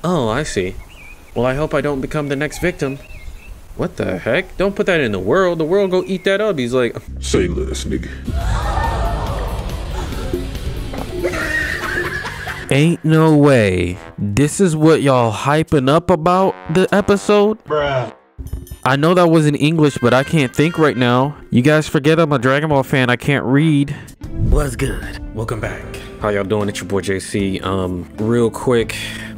Oh, I see. Well, I hope I don't become the next victim. What the heck? Don't put that in the world. The world go eat that up. He's like, say less, nigga. ain't no way. This is what y'all hyping up about the episode? Bruh. I know that was in English, but I can't think right now. You guys forget I'm a Dragon Ball fan. I can't read. What's good? Welcome back. How y'all doing? It's your boy JC. Real quick,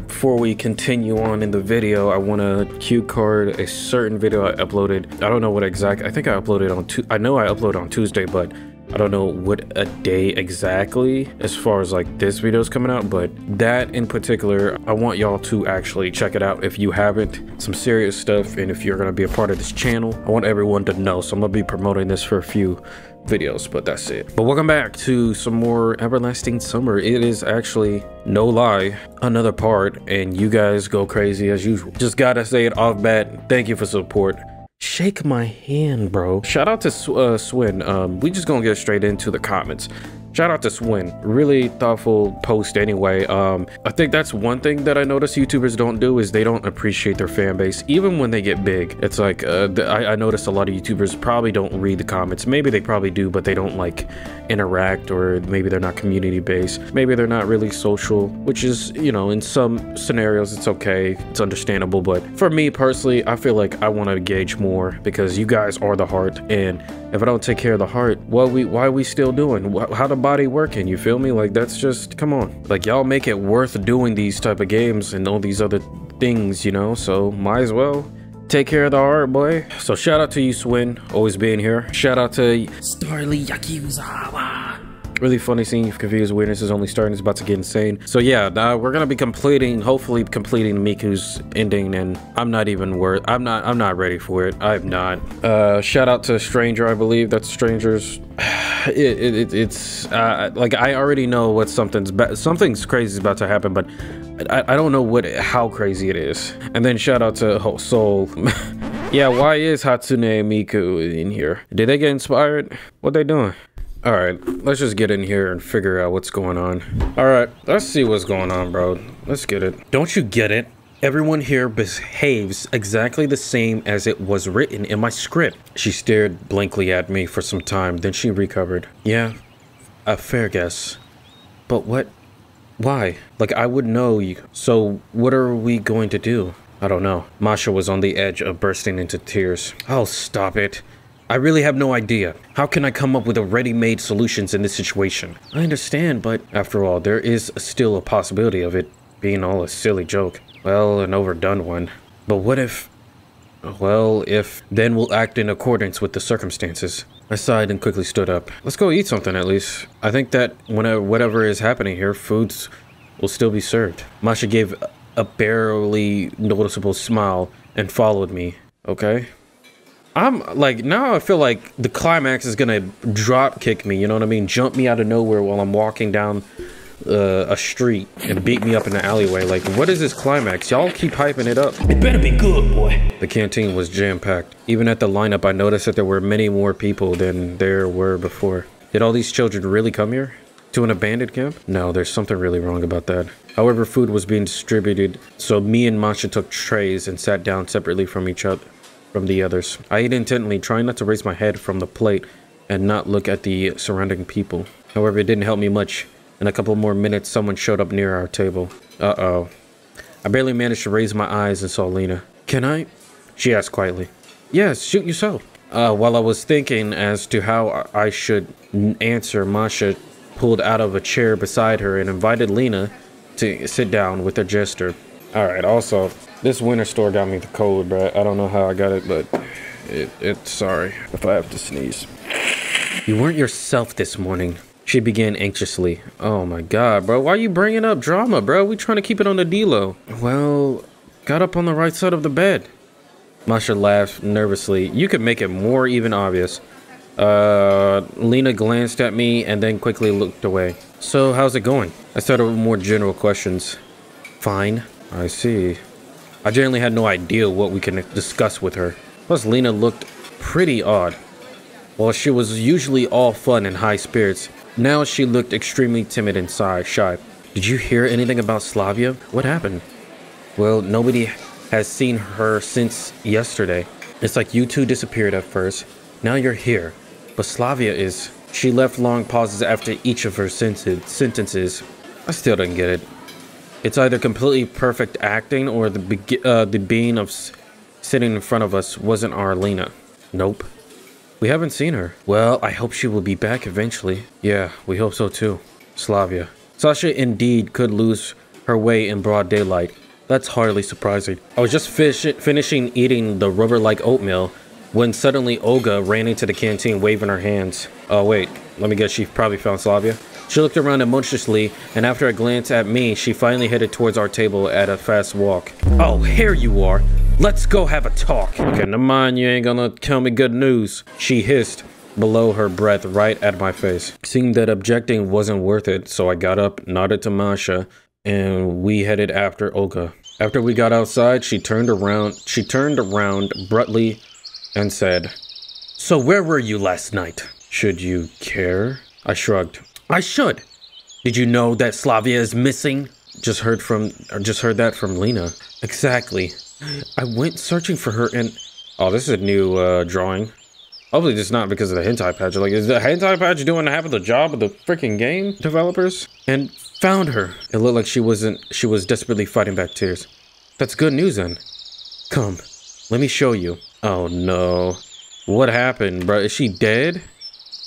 before we continue on in the video, I want to cue card a certain video I uploaded. I don't know what exact. I think I uploaded on I know I uploaded on Tuesday, but I don't know what a day exactly as far as like this video's coming out, but that in particular, I want y'all to actually check it out if you haven't. Some serious stuff, and if you're gonna be a part of this channel, I want everyone to know. So I'm gonna be promoting this for a few videos, but that's it. But welcome back to some more Everlasting Summer. It is actually, no lie, another part, and you guys go crazy as usual. Just gotta say it off bat. Thank you for support. Shake my hand, bro. Shout out to Swin. We just gonna get straight into the comments. Shout out to Swin. Really thoughtful post anyway. I think that's one thing that I notice YouTubers don't do is they don't appreciate their fan base, even when they get big. It's like, I noticed a lot of YouTubers probably don't read the comments. Maybe they probably do, but they don't like interact, or maybe they're not community based. Maybe they're not really social, which is, you know, in some scenarios, it's okay. It's understandable. But for me personally, I feel like I want to engage more because you guys are the heart. And if I don't take care of the heart, why are we still doing? How the body working? You feel me? Like, that's just, come on. Like, y'all make it worth doing these type of games and all these other things, you know? So might as well take care of the heart, boy. So shout out to you, Swin, always being here. Shout out to Starly Yakizawa. Really funny seeing you confused. Weirdness is only starting. It's about to get insane. So yeah, we're gonna be hopefully completing Miku's ending, and I'm not not ready for it. I'm not. Shout out to Stranger, I believe that's Strangers. It's like, I already know what something's crazy is about to happen, but I don't know how crazy it is. And then shout out to Soul. Yeah, why is Hatsune Miku in here? Did they get inspired? What they doing? All right, let's just get in here and figure out what's going on. All right, let's see what's going on, bro. Let's get it. Don't you get it? Everyone here behaves exactly the same as it was written in my script. She stared blankly at me for some time, then she recovered. Yeah, a fair guess. But what? Why? Like, I would know you. So what are we going to do? I don't know. Masha was on the edge of bursting into tears. Oh, stop it. I really have no idea. How can I come up with ready-made solutions in this situation? I understand, but after all, there is still a possibility of it being all a silly joke. Well, an overdone one. But what if... Well, then we'll act in accordance with the circumstances. I sighed and quickly stood up. Let's go eat something at least. I think that whatever is happening here, foods will still be served. Masha gave a barely noticeable smile and followed me. Okay? I'm like, now I feel like the climax is gonna drop kick me, you know what I mean? Jump me out of nowhere while I'm walking down a street and beat me up in the alleyway. Like, what is this climax? Y'all keep hyping it up. It better be good, boy. The canteen was jam-packed. Even at the lineup, I noticed that there were many more people than there were before. Did all these children really come here? To an abandoned camp? No, there's something really wrong about that. However, food was being distributed, so me and Masha took trays and sat down separately from the others. I ate intently, trying not to raise my head from the plate and not look at the surrounding people. However, it didn't help me much. In a couple more minutes, someone showed up near our table. Uh-oh. I barely managed to raise my eyes and saw Lena. Can I? She asked quietly. Yes, shoot yourself. While I was thinking as to how I should answer, Masha pulled out of a chair beside her and invited Lena to sit down with a gesture. Alright, also, this winter store got me the cold, bro. I don't know how I got it, but it's sorry if I have to sneeze. You weren't yourself this morning. She began anxiously. Oh my god, bro. Why are you bringing up drama, bro? We trying to keep it on the D-low. Well, got up on the right side of the bed. Masha laughed nervously. You could make it more even obvious. Lena glanced at me and then quickly looked away. So, how's it going? I started with more general questions. Fine. I see. I generally had no idea what we can discuss with her. Plus, Lena looked pretty odd. While she was usually all fun and high spirits, now she looked extremely timid and shy. Did you hear anything about Slavia? What happened? Well, nobody has seen her since yesterday. It's like you two disappeared at first. Now you're here. But Slavia is... She left long pauses after each of her sentences. I still didn't get it. It's either completely perfect acting or the being of sitting in front of us wasn't our Lena. Nope. We haven't seen her. Well, I hope she will be back eventually. Yeah, we hope so too. Slavia. Sasha indeed could lose her way in broad daylight. That's hardly surprising. I was just finishing eating the rubber-like oatmeal when suddenly Olga ran into the canteen waving her hands. Oh wait, let me guess, she probably found Slavia. She looked around emotionlessly, and after a glance at me, she finally headed towards our table at a fast walk. Oh, here you are. Let's go have a talk. Okay, never mind, you ain't gonna tell me good news. She hissed below her breath right at my face. Seeing that objecting wasn't worth it, so I got up, nodded to Masha, and we headed after Olga. After we got outside, she turned around abruptly and said, "So where were you last night?" "Should you care?" I shrugged. "I should. Did you know that Slavia is missing?" Just heard that from Lena. Exactly. I went searching for her and... Oh, this is a new drawing. Hopefully this is not because of the hentai patch. Like, is the hentai patch doing half of the job of the freaking game developers? And found her. It looked like she was desperately fighting back tears. That's good news then. Come, let me show you. Oh no. What happened, bro? Is she dead?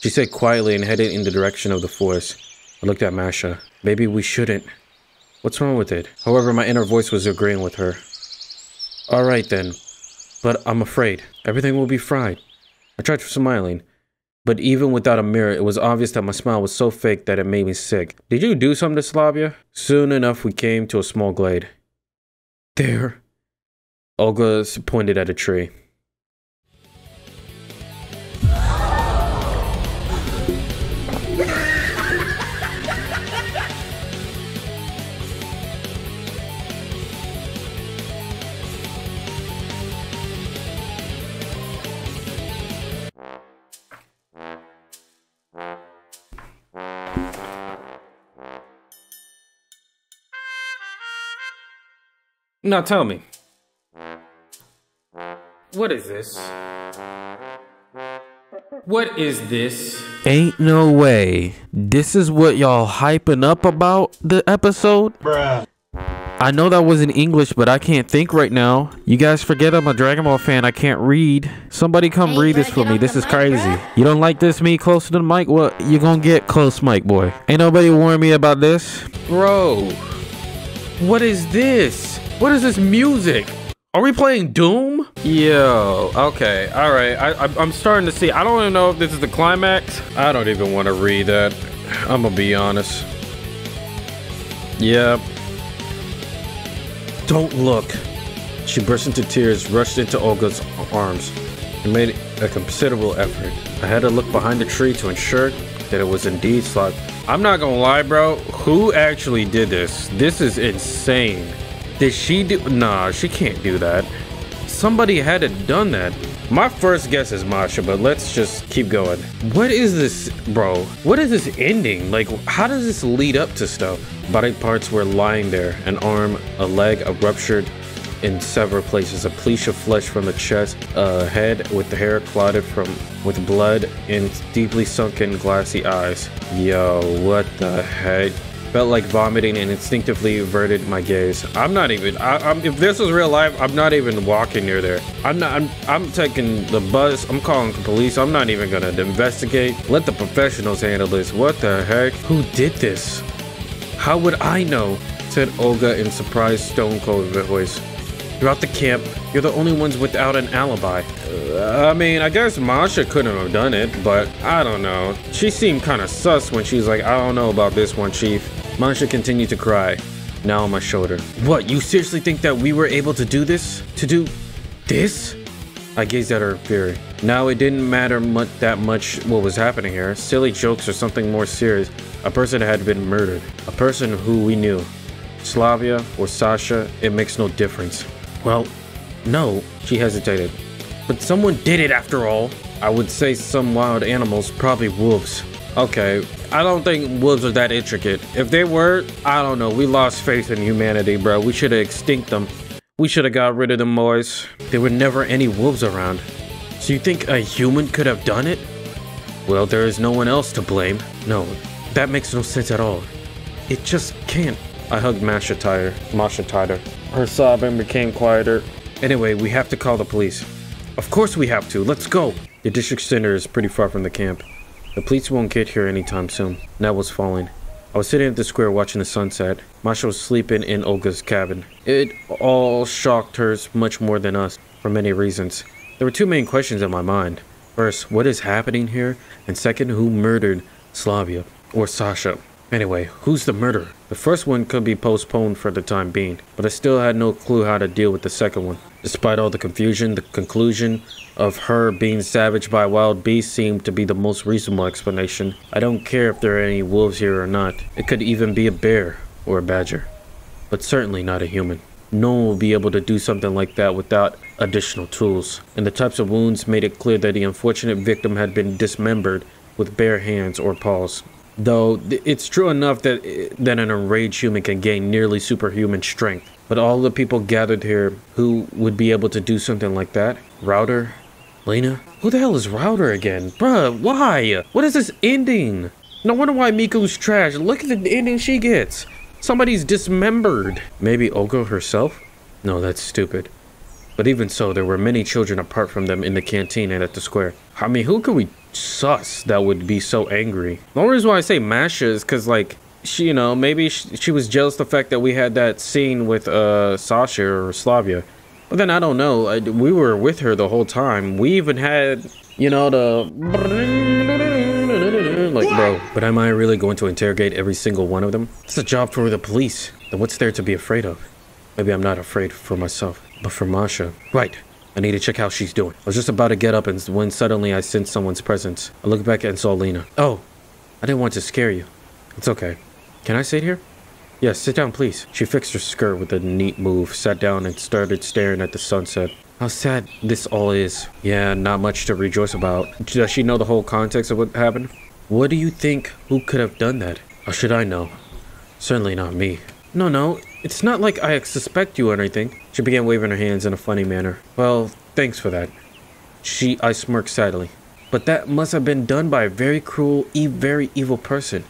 She said quietly and headed in the direction of the forest. I looked at Masha. Maybe we shouldn't. What's wrong with it? However, my inner voice was agreeing with her. Alright then. But I'm afraid. Everything will be fine. I tried smiling. But even without a mirror, it was obvious that my smile was so fake that it made me sick. Did you do something to Slavia? Soon enough, we came to a small glade. There. Olga pointed at a tree. Now tell me, what is this? What is this? Ain't no way. This is what y'all hyping up about the episode? Bruh. I know that was in English, but I can't think right now. You guys forget I'm a Dragon Ball fan. I can't read. Somebody come read this for me. This is crazy. You don't like this, me close to the mic? Well, you gonna get close, mic boy. Ain't nobody warn me about this? Bro, what is this? What is this music? Are we playing Doom? Yo, okay, all right. I'm starting to see. I don't even know if this is the climax. I don't even want to read that. I'm gonna be honest. Yep. Don't look. She burst into tears, rushed into Olga's arms, and made a considerable effort. I had to look behind the tree to ensure that it was indeed Slav. I'm not gonna lie, bro. Who actually did this? This is insane. Did she do? Nah, she can't do that. Somebody had to done that. My first guess is Masha, but let's just keep going. What is this, bro? What is this ending? Like, how does this lead up to stuff? Body parts were lying there. An arm, a leg, a ruptured in several places. A pleat of flesh from the chest, a head with the hair clotted with blood and deeply sunken glassy eyes. Yo, what the heck? Felt like vomiting and instinctively averted my gaze. I'm not even, if this was real life, I'm not even walking near there. I'm taking the bus, I'm calling the police, I'm not even gonna investigate. Let the professionals handle this. What the heck? Who did this? How would I know? Said Olga in surprised, stone-cold voice. Throughout the camp, you're the only ones without an alibi. I mean, I guess Masha couldn't have done it, but I don't know. She seemed kind of sus when she's like, I don't know about this one, Chief. Masha continued to cry, now on my shoulder. What, you seriously think that we were able to do this? To do this? I gazed at her in fury. Now it didn't matter that much what was happening here. Silly jokes or something more serious. A person had been murdered. A person who we knew. Slavia or Sasha, it makes no difference. Well, no, she hesitated. But someone did it after all. I would say some wild animals, probably wolves. Okay, I don't think wolves are that intricate. If they were, I don't know. We lost faith in humanity, bro. We should have extinct them. We should have got rid of them boys. There were never any wolves around. So you think a human could have done it? Well, there is no one else to blame. No, that makes no sense at all. It just can't. I hugged Masha tighter. Her sobbing became quieter. Anyway, we have to call the police. Of course we have to. Let's go. The district center is pretty far from the camp. The police won't get here anytime soon. Night was falling. I was sitting at the square watching the sunset. Masha was sleeping in Olga's cabin. It all shocked her much more than us, for many reasons. There were two main questions in my mind. First, what is happening here? And second, who murdered Slavia? Or Sasha? Anyway, who's the murderer? The first one could be postponed for the time being, but I still had no clue how to deal with the second one. Despite all the confusion, the conclusion of her being savaged by a wild beast seemed to be the most reasonable explanation. I don't care if there are any wolves here or not. It could even be a bear or a badger, but certainly not a human. No one will be able to do something like that without additional tools, and the types of wounds made it clear that the unfortunate victim had been dismembered with bare hands or paws. Though it's true enough that an enraged human can gain nearly superhuman strength. But all the people gathered here who would be able to do something like that? Router? Lena? Who the hell is Router again? Bruh, why? What is this ending? No wonder why Miku's trash. Look at the ending she gets. Somebody's dismembered. Maybe Olga herself? No, that's stupid. But even so, there were many children apart from them in the canteen and at the square. I mean, who could we sus that would be so angry? The only reason why I say Masha is because, like, she, you know, maybe she was jealous the fact that we had that scene with Sasha or Slavia. But then I don't know. We were with her the whole time. We even had, you know, the like, bro. But am I really going to interrogate every single one of them? It's a job for the police. Then what's there to be afraid of? Maybe I'm not afraid for myself, but for Masha. Right. I need to check how she's doing. I was just about to get up and when suddenly I sensed someone's presence. I looked back and saw Lena. Oh, I didn't want to scare you. It's okay. Can I sit here? Yes, sit down, please. She fixed her skirt with a neat move, sat down and started staring at the sunset. How sad this all is. Yeah, not much to rejoice about. Does she know the whole context of what happened? What do you think? Who could have done that? How should I know? Certainly not me. No, it's not like I suspect you or anything. She began waving her hands in a funny manner. Well, thanks for that. I smirked sadly. But that must have been done by a very cruel, very evil person.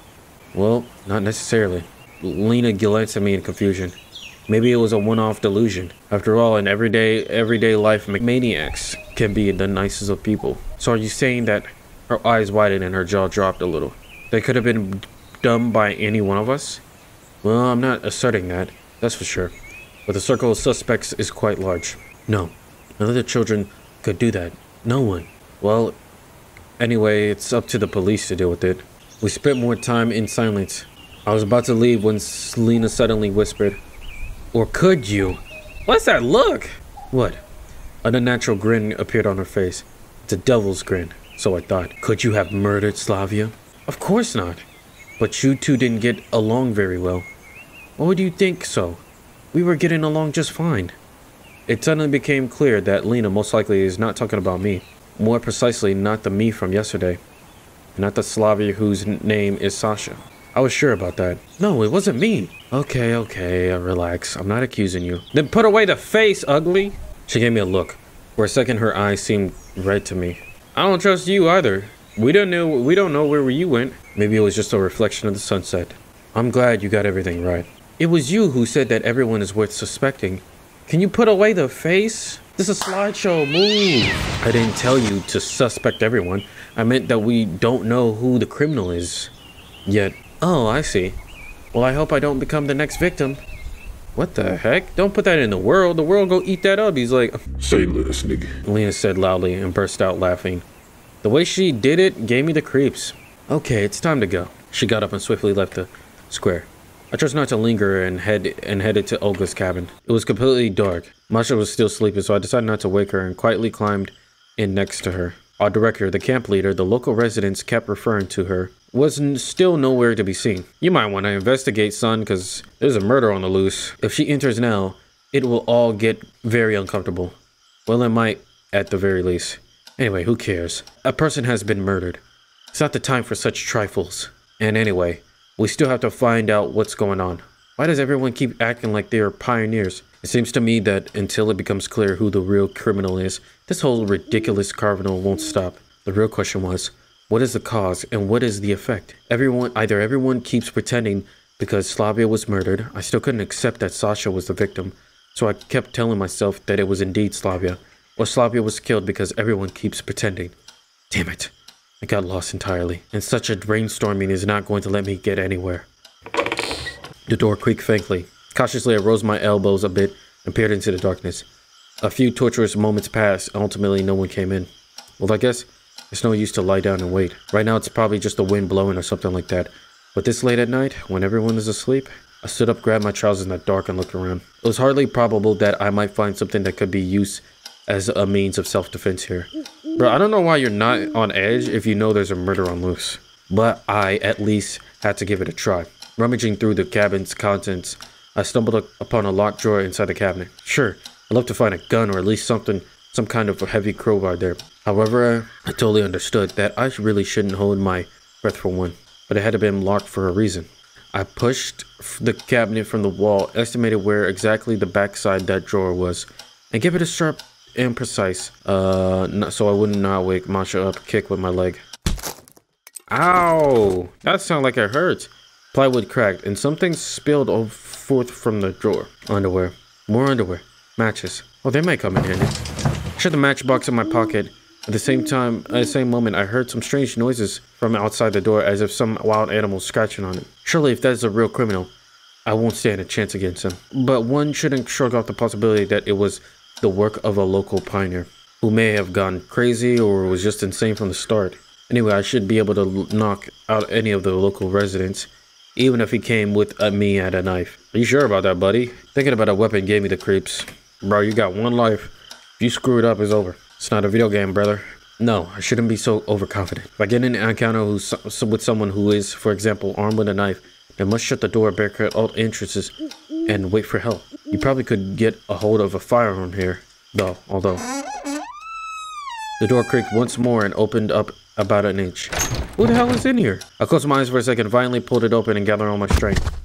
Well, not necessarily. Lena glanced at me in confusion. Maybe it was a one-off delusion. After all, in everyday life, maniacs can be the nicest of people. So are you saying that her eyes widened and her jaw dropped a little? They could have been done by any one of us? Well, I'm not asserting that, that's for sure. But the circle of suspects is quite large. No, none of the children could do that. No one. Well, anyway, it's up to the police to deal with it. We spent more time in silence. I was about to leave when Lena suddenly whispered, "Or could you?" What's that look? What? An unnatural grin appeared on her face. It's a devil's grin, so I thought. Could you have murdered Slavia? Of course not. But you two didn't get along very well. Why would you think so? We were getting along just fine. It suddenly became clear that Lena most likely is not talking about me. More precisely, not the me from yesterday. Not the Slavia whose name is Sasha. I was sure about that. No, it wasn't me. Okay, relax. I'm not accusing you. Then put away the face, ugly. She gave me a look. For a second, her eyes seemed red to me. I don't trust you either. We don't know where you went. Maybe it was just a reflection of the sunset. I'm glad you got everything right. It was you who said that everyone is worth suspecting. Can you put away the face? This is a slideshow. Move. I didn't tell you to suspect everyone. I meant that we don't know who the criminal is yet. Oh, I see. Well, I hope I don't become the next victim. What the heck? Don't put that in the world. The world go eat that up. He's like, say less, nigga. Lena said loudly and burst out laughing. The way she did it gave me the creeps. Okay, it's time to go. She got up and swiftly left the square. I chose not to linger and headed to Olga's cabin. It was completely dark. Masha was still sleeping, so I decided not to wake her and quietly climbed in next to her. Our director, the camp leader, the local residents kept referring to her, was still nowhere to be seen. You might want to investigate, son, because there's a murder on the loose. If she enters now, it will all get very uncomfortable. Well, it might, at the very least. Anyway, who cares? A person has been murdered. It's not the time for such trifles. And anyway, we still have to find out what's going on. Why does everyone keep acting like they are pioneers? It seems to me that until it becomes clear who the real criminal is, this whole ridiculous carnival won't stop. The real question was, what is the cause and what is the effect? Either everyone keeps pretending because Slavia was murdered. I still couldn't accept that Sasha was the victim, so I kept telling myself that it was indeed Slavia, or Slavia was killed because everyone keeps pretending. Damn it. I got lost entirely, and such a brainstorming is not going to let me get anywhere. The door creaked faintly. Cautiously, I rose my elbows a bit and peered into the darkness. A few torturous moments passed, and ultimately no one came in. Well, I guess it's no use to lie down and wait. Right now, it's probably just the wind blowing or something like that. But this late at night, when everyone is asleep, I stood up, grabbed my trousers in the dark, and looked around. It was hardly probable that I might find something that could be used as a means of self-defense here. Bro, I don't know why you're not on edge if you know there's a murder on loose. But I, at least, had to give it a try. Rummaging through the cabin's contents, I stumbled upon a locked drawer inside the cabinet. Sure, I'd love to find a gun or at least some kind of a heavy crowbar there. However, I totally understood that I really shouldn't hold my breath for one. But it had to have been locked for a reason. I pushed the cabinet from the wall, estimated where exactly the backside that drawer was, and gave it a sharp and precise, so I would not wake Masha up, kick with my leg. Ow! That sounded like it hurt. Plywood cracked, and something spilled forth from the drawer. Underwear. More underwear. Matches. Oh, they might come in handy. I shut the matchbox in my pocket. At the same moment, I heard some strange noises from outside the door, as if some wild animal was scratching on it. Surely, if that's a real criminal, I won't stand a chance against him. But one shouldn't shrug off the possibility that it was the work of a local pioneer, who may have gone crazy or was just insane from the start. Anyway, I should be able to knock out any of the local residents, even if he came with me at a knife. Are you sure about that, buddy? Thinking about a weapon gave me the creeps. Bro, you got one life. If you screw it up, it's over. It's not a video game, brother. No, I shouldn't be so overconfident. If I get in an encounter with someone who is, for example, armed with a knife, then must shut the door, barricade all entrances, and wait for help. You probably could get a hold of a firearm here, though, although... The door creaked once more and opened up about an inch. Who the hell is in here? I closed my eyes for a second, violently pulled it open and gathered all my strength.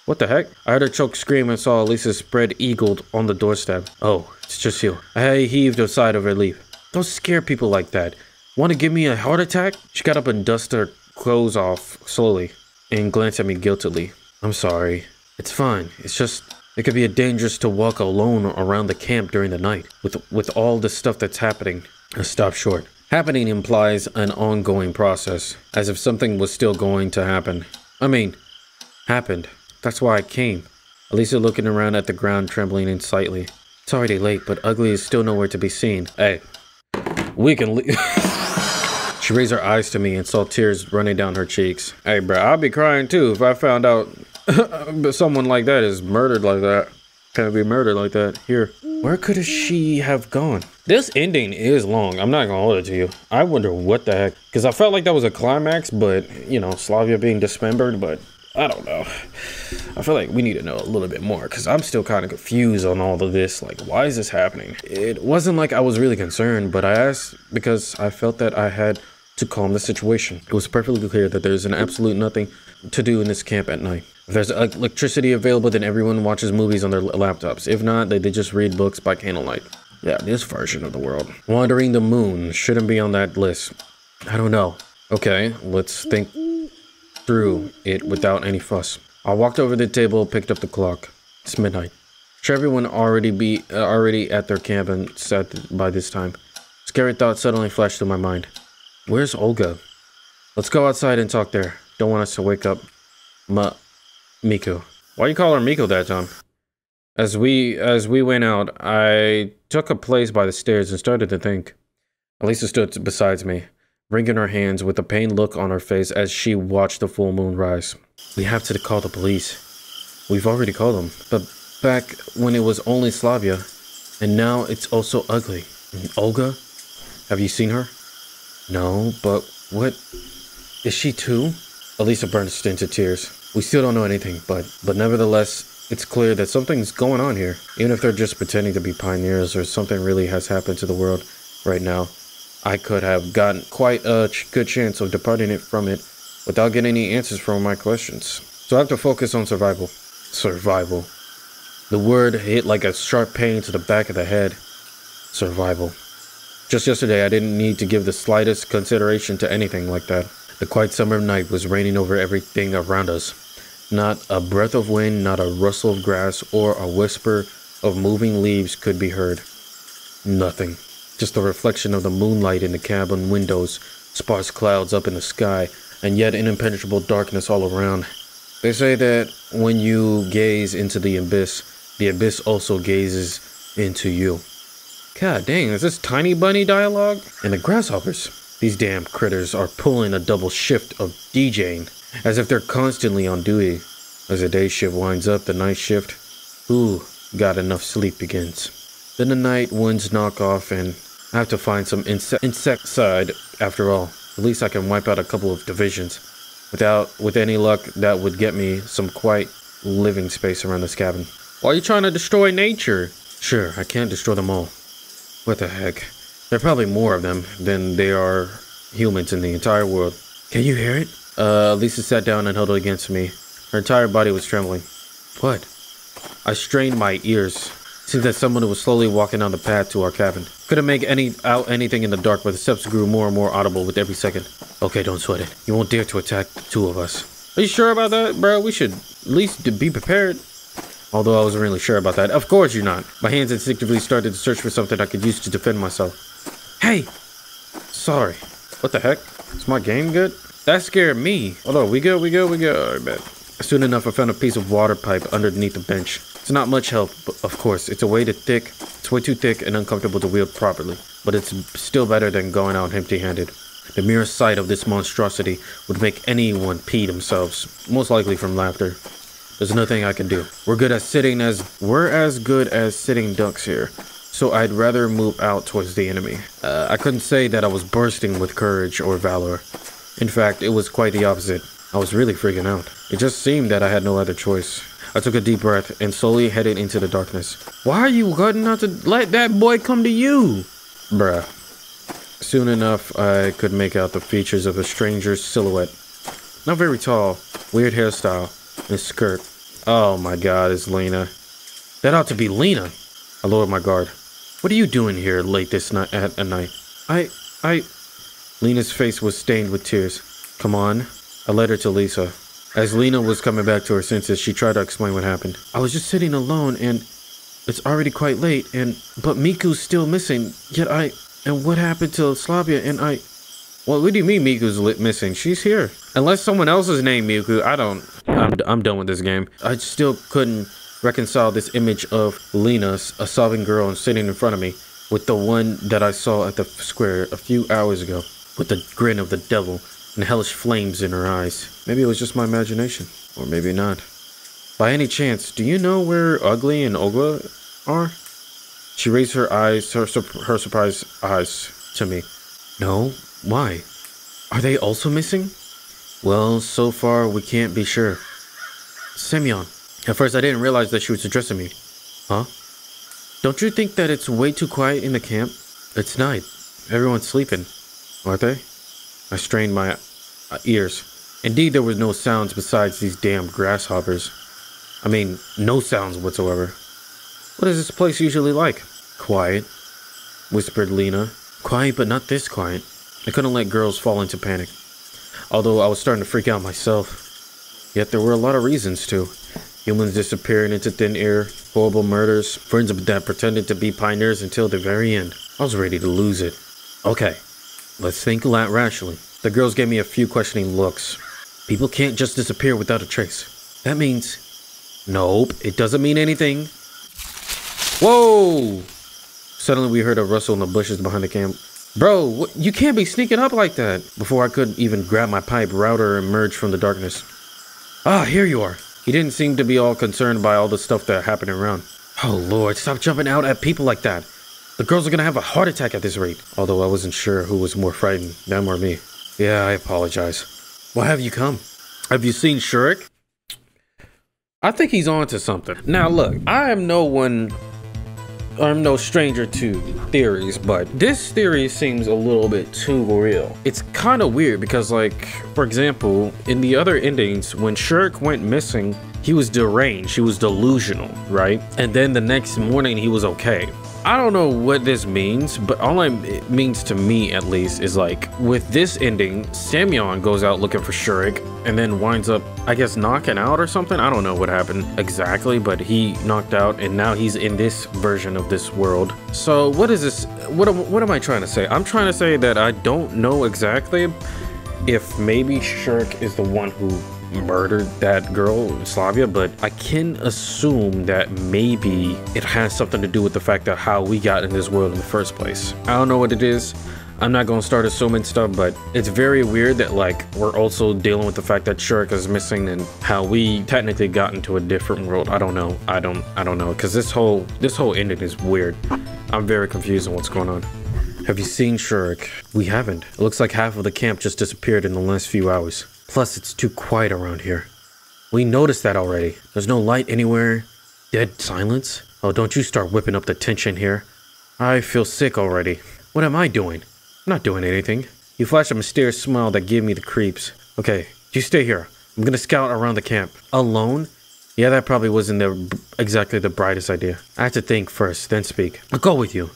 What the heck? I heard a choked scream and saw Elisa spread-eagled on the doorstep. Oh, it's just you. I heaved a sigh of relief. Don't scare people like that. Want to give me a heart attack? She got up and dusted her clothes off slowly and glanced at me guiltily. I'm sorry. It's fine. It's just... It could be dangerous to walk alone around the camp during the night with all the stuff that's happening. I stopped short. Happening implies an ongoing process, as if something was still going to happen. I mean, happened. That's why I came. Elisa looking around at the ground, trembling and slightly. It's already late, but Ugly is still nowhere to be seen. Hey, we can leave. She raised her eyes to me and saw tears running down her cheeks. Hey, bro, I'd be crying too if I found out someone like that is murdered like that. Can't be murdered like that. Here. Where could she have gone? This ending is long. I'm not gonna hold it to you. I wonder what the heck. Because I felt like that was a climax, but, you know, Slavia being dismembered, but I don't know. I feel like we need to know a little bit more because I'm still kind of confused on all of this. Like, why is this happening? It wasn't like I was really concerned, but I asked because I felt that I had to calm the situation. It was perfectly clear that there's an absolute nothing to do in this camp at night. If there's electricity available, then everyone watches movies on their laptops. If not, they just read books by candlelight. Yeah, this version of the world. Wandering the moon shouldn't be on that list. I don't know. Okay, let's think through it without any fuss. I walked over to the table, picked up the clock. It's midnight. Sure, everyone already at their camp and sat by this time. Scary thoughts suddenly flashed through my mind. Where's Olga? Let's go outside and talk there. Don't want us to wake up Miku. Why you call her Miku that time? As we went out, I took a place by the stairs and started to think. Elisa stood beside me, wringing her hands with a pained look on her face as she watched the full moon rise. We have to call the police. We've already called them, but back when it was only Slavia, and now it's also Ugly. And Olga? Have you seen her? No, but what? Is she too? Elisa burst into tears. We still don't know anything, but nevertheless, it's clear that something's going on here. Even if they're just pretending to be pioneers or something really has happened to the world right now, I could have gotten quite a good chance of departing it from it without getting any answers from my questions. So I have to focus on survival. Survival. The word hit like a sharp pain to the back of the head. Survival. Just yesterday, I didn't need to give the slightest consideration to anything like that. The quiet summer night was raining over everything around us. Not a breath of wind, not a rustle of grass, or a whisper of moving leaves could be heard. Nothing. Just the reflection of the moonlight in the cabin windows, sparse clouds up in the sky, and yet an impenetrable darkness all around. They say that when you gaze into the abyss also gazes into you. God dang, is this Tiny Bunny dialogue? And the grasshoppers. These damn critters are pulling a double shift of DJing, as if they're constantly on duty. As the day shift winds up, the night shift, ooh, got enough sleep begins. Then the night winds knock off and I have to find some insecticide after all. At least I can wipe out a couple of divisions. With any luck, that would get me some quiet living space around this cabin. Why are you trying to destroy nature? Sure, I can't destroy them all. What the heck? There are probably more of them than there are humans in the entire world. Can you hear it? Lisa sat down and huddled against me. Her entire body was trembling. What? I strained my ears. Seemed that someone was slowly walking down the path to our cabin. Couldn't make out anything in the dark, but the steps grew more and more audible with every second. Okay, don't sweat it. You won't dare to attack the two of us. Are you sure about that, bro? We should at least be prepared. Although I wasn't really sure about that. Of course you're not. My hands instinctively started to search for something I could use to defend myself. Hey! Sorry. What the heck? Is my game good? That scared me. Hold on, we good? Alright, bet. Soon enough, I found a piece of water pipe underneath the bench. It's not much help, but of course, it's way too thick and uncomfortable to wield properly. But it's still better than going out empty-handed. The mere sight of this monstrosity would make anyone pee themselves, most likely from laughter. There's nothing I can do. We're as good as sitting ducks here. So I'd rather move out towards the enemy. I couldn't say that I was bursting with courage or valor. In fact, it was quite the opposite. I was really freaking out. It just seemed that I had no other choice. I took a deep breath and slowly headed into the darkness. Why are you going not to let that boy come to you? Bruh. Soon enough, I could make out the features of a stranger's silhouette. Not very tall, weird hairstyle, and skirt. Oh my god, it's Lena. That ought to be Lena. I lowered my guard. What are you doing here late this night at night? Lena's face was stained with tears. Come on. I led her to Lisa. As Lena was coming back to her senses, she tried to explain what happened. I was just sitting alone and it's already quite late but Miku's still missing. And what happened to Slavia well, what do you mean Miku's missing? She's here. Unless someone else is named Miku, I'm done with this game. I still couldn't reconcile this image of Lena, a sobbing girl, and sitting in front of me with the one that I saw at the square a few hours ago, with the grin of the devil and hellish flames in her eyes. Maybe it was just my imagination, or maybe not. By any chance, do you know where Ugly and Ogla are? She raised her eyes, her surprised eyes to me. No, why? Are they also missing? Well, so far we can't be sure. Semyon. At first I didn't realize that she was addressing me. Huh? Don't you think that it's way too quiet in the camp? It's night. Everyone's sleeping, aren't they? I strained my ears. Indeed, there were no sounds besides these damn grasshoppers. I mean, no sounds whatsoever. What is this place usually like? Quiet, whispered Lena. Quiet, but not this quiet. I couldn't let girls fall into panic, although I was starting to freak out myself. Yet there were a lot of reasons to. Humans disappearing into thin air, horrible murders, friends that pretended to be pioneers until the very end. I was ready to lose it. Okay, let's think rationally. The girls gave me a few questioning looks. People can't just disappear without a trace. That means... Nope, it doesn't mean anything. Whoa! Suddenly we heard a rustle in the bushes behind the camp. Bro, you can't be sneaking up like that. Before I could even grab my pipe, Router emerged from the darkness. Ah, here you are. He didn't seem to be all concerned by all the stuff that happened around. Oh lord, stop jumping out at people like that. The girls are gonna have a heart attack at this rate. Although I wasn't sure who was more frightened, them or me. Yeah, I apologize. Why have you come? Have you seen Shurik? I think he's on to something. Now look, I am no one I'm no stranger to theories, but this theory seems a little bit too real. It's kind of weird because, like, for example, in the other endings, when Shirk went missing, he was deranged, he was delusional, right? And then the next morning, he was okay. I don't know what this means, but all it means to me, at least, is like, with this ending, Samyeon goes out looking for Shirk and then winds up, I guess, knocking out or something. I don't know what happened exactly, but he knocked out and now he's in this version of this world. So what is this? What am I trying to say? I'm trying to say that I don't know exactly if maybe Shirk is the one who murdered that girl, Slavia, but I can assume that maybe it has something to do with the fact that how we got in this world in the first place. I don't know what it is. I'm not gonna start assuming stuff, but it's very weird that, like, we're also dealing with the fact that Shirk is missing and how we technically got into a different world. I don't know. I don't know, because this whole ending is weird. I'm very confused on what's going on. Have you seen Shirk? We haven't. It looks like half of the camp just disappeared in the last few hours. Plus, it's too quiet around here. We noticed that already. There's no light anywhere. Dead silence. Oh, don't you start whipping up the tension here. I feel sick already. What am I doing? I'm not doing anything. You flashed a mysterious smile that gave me the creeps. Okay, you stay here. I'm gonna scout around the camp. Alone? Yeah, that probably wasn't exactly the brightest idea. I have to think first, then speak. I'll go with you.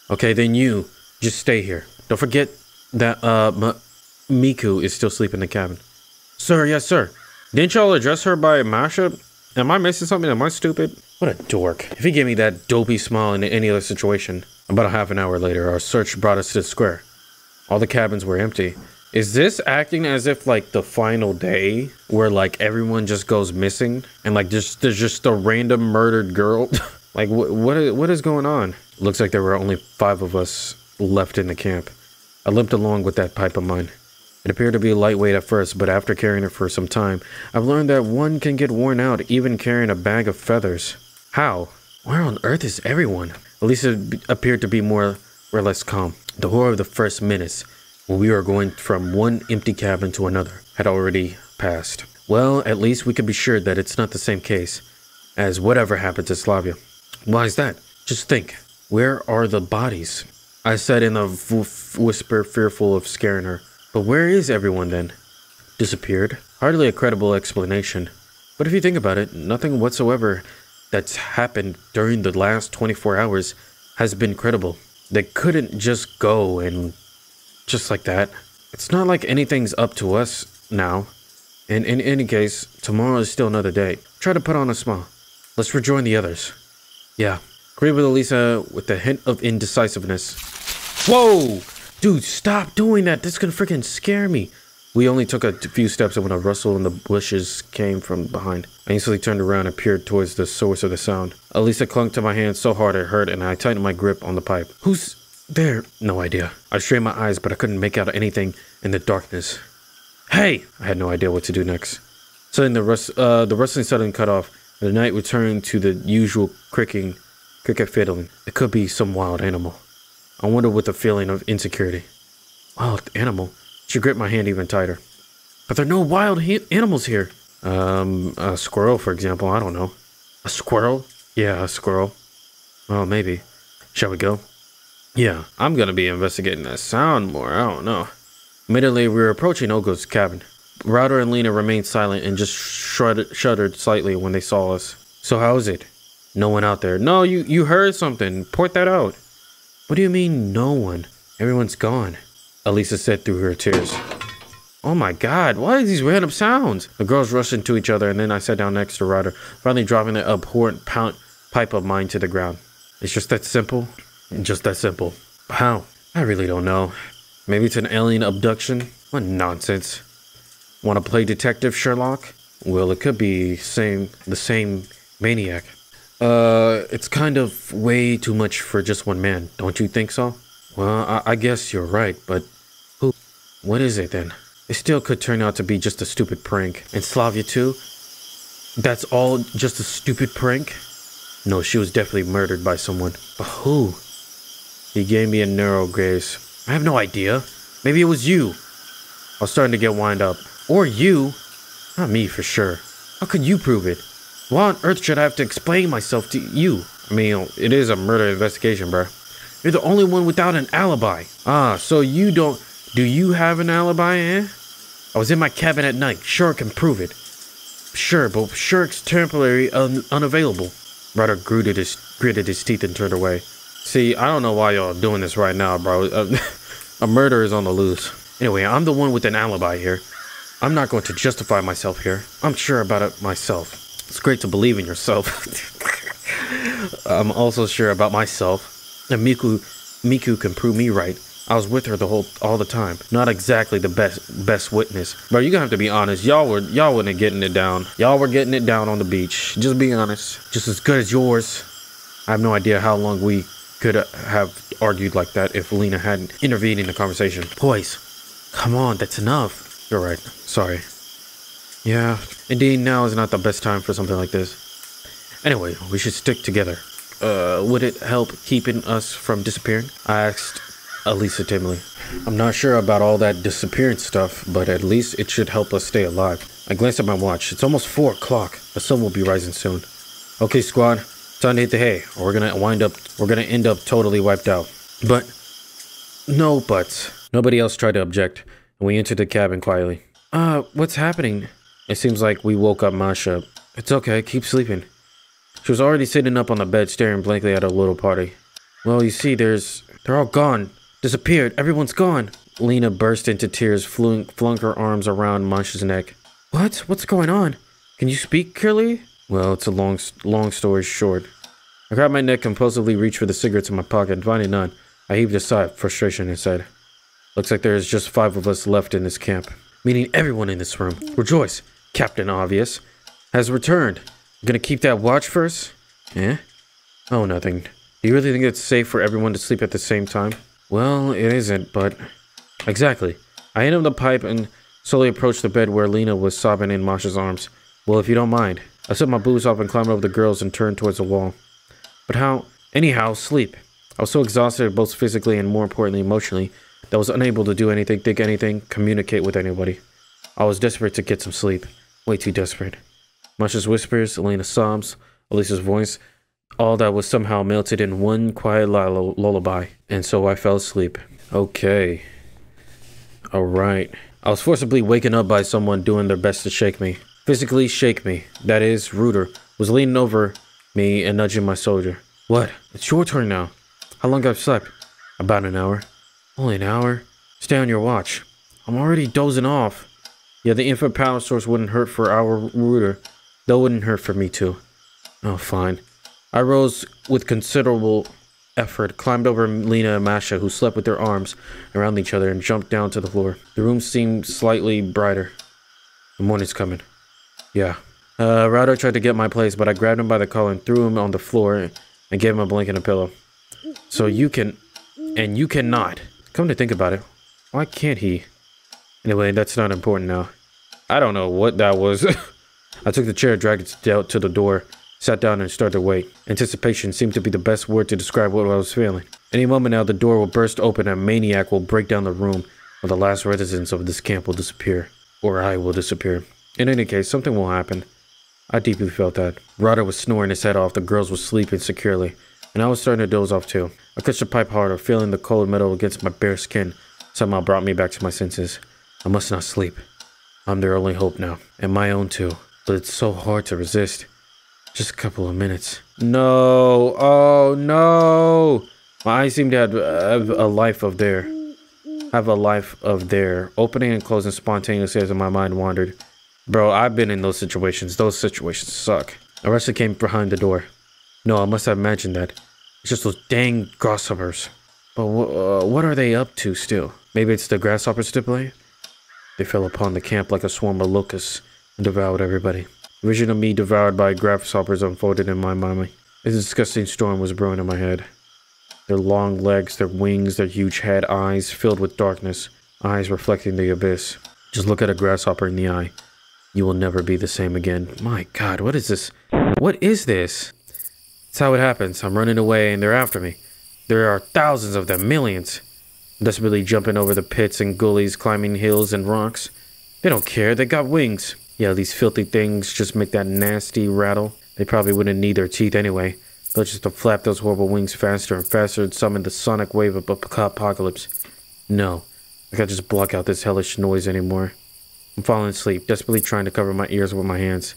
Okay, then you just stay here. Don't forget that, Miku is still sleeping in the cabin. Sir, yes, sir. Didn't y'all address her by mashup? Am I missing something? Am I stupid? What a dork. If he gave me that dopey smile in any other situation. About a half an hour later, our search brought us to the square. All the cabins were empty. Is this acting as if, like, the final day where, like, everyone just goes missing and, like, there's just a random murdered girl? Like, what is going on? Looks like there were only 5 of us left in the camp. I limped along with that pipe of mine. It appeared to be lightweight at first, but after carrying it for some time, I've learned that one can get worn out even carrying a bag of feathers. How? Where on earth is everyone? At least it appeared to be more or less calm. The horror of the first minutes, when we were going from one empty cabin to another, had already passed. Well, at least we could be sure that it's not the same case as whatever happened to Slavia. Why is that? Just think. Where are the bodies? I said in a whisper, fearful of scaring her. But where is everyone then? Disappeared? Hardly a credible explanation. But if you think about it, nothing whatsoever that's happened during the last 24 hours has been credible. They couldn't just go and just like that. It's not like anything's up to us now. And in any case, tomorrow is still another day. Try to put on a smile. Let's rejoin the others. Yeah. Agreed with Elisa with a hint of indecisiveness. Whoa! Dude, stop doing that. This is gonna freaking scare me. We only took a few steps when a rustle in the bushes came from behind. I instantly turned around and peered towards the source of the sound. Elisa clung to my hand so hard it hurt, and I tightened my grip on the pipe. Who's there? No idea. I strained my eyes, but I couldn't make out anything in the darkness. Hey! I had no idea what to do next. Suddenly, the rustling suddenly cut off, and the night returned to the usual cricket fiddling. It could be some wild animal. I wondered with a feeling of insecurity. Wild animal? She gripped my hand even tighter. But there are no wild animals here. A squirrel, for example. I don't know. A squirrel? Yeah, a squirrel. Oh, maybe. Shall we go? Yeah, I'm gonna be investigating that sound more. I don't know. Immediately, we were approaching Ogo's cabin. Router and Lena remained silent and just shuddered slightly when they saw us. So how is it? No one out there. No, you heard something. Point that out. What do you mean, no one? Everyone's gone. Elisa said through her tears. Oh my god, what are these random sounds? The girls rushed into each other and then I sat down next to Ryder, finally dropping the abhorrent pipe of mine to the ground. It's just that simple? Just that simple. How? I really don't know. Maybe it's an alien abduction? What nonsense. Want to play Detective Sherlock? Well, it could be the same maniac. It's kind of way too much for just one man, don't you think so? Well, I guess you're right, but who? What is it then? It still could turn out to be just a stupid prank. And Slavia too? That's all just a stupid prank? No, she was definitely murdered by someone. But who? He gave me a narrow gaze. I have no idea. Maybe it was you. I was starting to get wind up. Or you. Not me for sure. How could you prove it? Why on earth should I have to explain myself to you? I mean, it is a murder investigation, bro. You're the only one without an alibi. Ah, so you don't... Do you have an alibi, eh? I was in my cabin at night. Sure can prove it. Sure, but Shirk's temporarily unavailable. Ryder gritted his teeth and turned away. See, I don't know why y'all doing this right now, bro. A murder is on the loose. Anyway, I'm the one with an alibi here. I'm not going to justify myself here. I'm sure about it myself. It's great to believe in yourself. I'm also sure about myself. And Miku can prove me right. I was with her all the time. Not exactly the best witness. Bro, you're gonna have to be honest. Y'all weren't getting it down. Y'all were getting it down on the beach. Just be honest. Just as good as yours. I have no idea how long we could have argued like that if Lena hadn't intervened in the conversation. Boys, come on, that's enough. You're right. Sorry. Yeah, indeed, now is not the best time for something like this. Anyway, we should stick together. Would it help keeping us from disappearing? I asked Elisa timidly. I'm not sure about all that disappearance stuff, but at least it should help us stay alive. I glanced at my watch. It's almost 4 o'clock. The sun will be rising soon. Okay, squad. Time to hit the hay, or we're gonna end up totally wiped out. But no buts. Nobody else tried to object, and we entered the cabin quietly. What's happening? It seems like we woke up Masha. It's okay, keep sleeping. She was already sitting up on the bed staring blankly at a little party. Well, you see, they're all gone. Disappeared. Everyone's gone. Lena burst into tears, flung her arms around Masha's neck. What? What's going on? Can you speak clearly? Well, it's a long story short. I grabbed my neck, compulsively reached for the cigarettes in my pocket, and finding none, I heaved a sigh of frustration and said, looks like there's just 5 of us left in this camp. Meaning everyone in this room. Rejoice, Captain Obvious, has returned. You gonna keep that watch first? Eh? Oh, nothing. Do you really think it's safe for everyone to sleep at the same time? Well, it isn't, but... Exactly. I handed him the pipe and slowly approached the bed where Lena was sobbing in Masha's arms. Well, if you don't mind. I set my boots off and climbed over the girls and turned towards the wall. But how? Anyhow, sleep. I was so exhausted both physically and more importantly emotionally that I was unable to do anything, think anything, communicate with anybody. I was desperate to get some sleep. Way too desperate. Masha's whispers, Elena's sobs, Elisa's voice, all that was somehow melted in one quiet lullaby. And so I fell asleep. Okay. Alright. I was forcibly waken up by someone doing their best to shake me. Physically shake me. That is, Reuter was leaning over me and nudging my shoulder. What? It's your turn now. How long I've slept? About an hour. Only an hour? Stay on your watch. I'm already dozing off. Yeah, the infinite power source wouldn't hurt for our Reuter. That wouldn't hurt for me too. Oh, fine. I rose with considerable effort, climbed over Lena and Masha, who slept with their arms around each other, and jumped down to the floor. The room seemed slightly brighter. The morning's coming. Yeah. Ryder tried to get my place, but I grabbed him by the collar and threw him on the floor and gave him a blanket and a pillow. So you can, and you cannot. Come to think about it, why can't he? Anyway, that's not important now. I don't know what that was. I took the chair, dragged it out to the door, sat down and started to wait. Anticipation seemed to be the best word to describe what I was feeling. Any moment now, the door will burst open and a maniac will break down the room, or the last residents of this camp will disappear. Or I will disappear. In any case, something will happen. I deeply felt that. Ryder was snoring his head off, the girls were sleeping securely, and I was starting to doze off too. I clutched the pipe harder, feeling the cold metal against my bare skin somehow brought me back to my senses. I must not sleep. I'm their only hope now, and my own too. But it's so hard to resist. Just a couple of minutes. No! Oh no! My eyes seem to have a life of their... opening and closing spontaneously as my mind wandered. Bro, I've been in those situations. Those situations suck. I rushed and came behind the door. No, I must have imagined that. It's just those dang grasshoppers. But what are they up to still? Maybe it's the grasshoppers to play? They fell upon the camp like a swarm of locusts and devoured everybody. The vision of me devoured by grasshoppers unfolded in my mind. A disgusting storm was brewing in my head. Their long legs, their wings, their huge head, eyes filled with darkness, eyes reflecting the abyss. Just look at a grasshopper in the eye. You will never be the same again. My God, what is this? What is this? That's how it happens. I'm running away and they're after me. There are thousands of them, millions. Desperately jumping over the pits and gullies, climbing hills and rocks. They don't care, they got wings. Yeah, these filthy things just make that nasty rattle. They probably wouldn't need their teeth anyway. but just to flap those horrible wings faster and faster and summon the sonic wave of apocalypse. No, I can't just block out this hellish noise anymore. I'm falling asleep, desperately trying to cover my ears with my hands.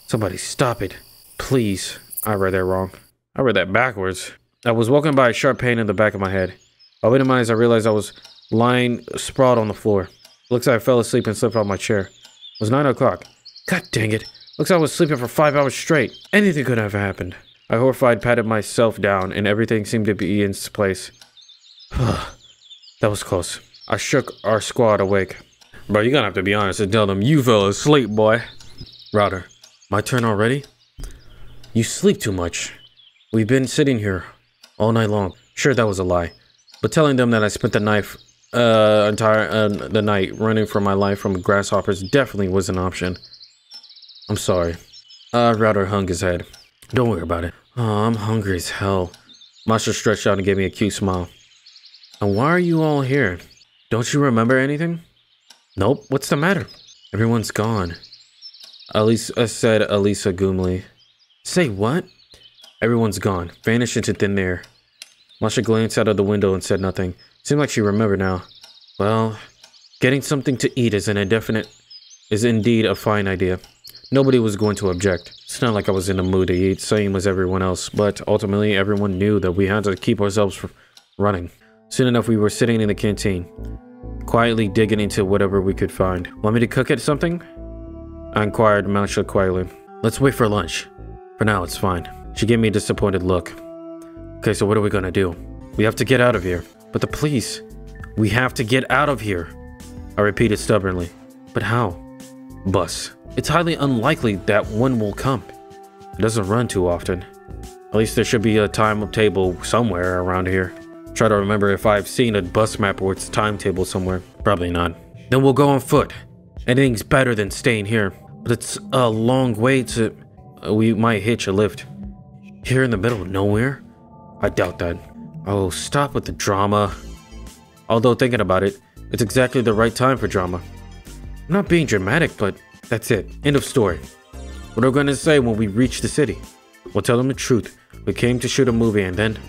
Somebody stop it, please. I read that wrong. I read that backwards. I was woken by a sharp pain in the back of my head. I opened my eyes, I realized I was lying sprawled on the floor. Looks like I fell asleep and slipped out of my chair. It was 9 o'clock. God dang it. Looks like I was sleeping for 5 hours straight. Anything could have happened. I horrified patted myself down and everything seemed to be in its place. That was close. I shook our squad awake. Bro, you're gonna have to be honest and tell them you fell asleep, boy. Router, my turn already? You sleep too much. We've been sitting here all night long. Sure, that was a lie. But telling them that I spent the night running for my life from grasshoppers definitely was an option. I'm sorry. Router hung his head. Don't worry about it. Oh, I'm hungry as hell. Masha stretched out and gave me a cute smile. And why are you all here? Don't you remember anything? Nope. What's the matter? Everyone's gone. Elisa said Elisa gloomily. Say what? Everyone's gone. Vanished into thin air. Masha glanced out of the window and said nothing. Seemed like she remembered now. Well, getting something to eat is indeed a fine idea. Nobody was going to object. It's not like I was in the mood to eat, same as everyone else, but ultimately everyone knew that we had to keep ourselves running. Soon enough, we were sitting in the canteen, quietly digging into whatever we could find. Want me to cook it something? I inquired Masha quietly. Let's wait for lunch. For now, it's fine. She gave me a disappointed look. Okay, so what are we gonna do? We have to get out of here. But the police. We have to get out of here. I repeated stubbornly. But how? Bus. It's highly unlikely that one will come. It doesn't run too often. At least there should be a timetable somewhere around here. Try to remember if I've seen a bus map or its timetable somewhere. Probably not. Then we'll go on foot. Anything's better than staying here. But it's a long way to... we might hitch a lift. Here in the middle of nowhere? I doubt that. Oh, stop with the drama. Although thinking about it, it's exactly the right time for drama. I'm not being dramatic, but that's it. End of story. What are we gonna say when we reach the city? We'll tell them the truth. We came to shoot a movie and then...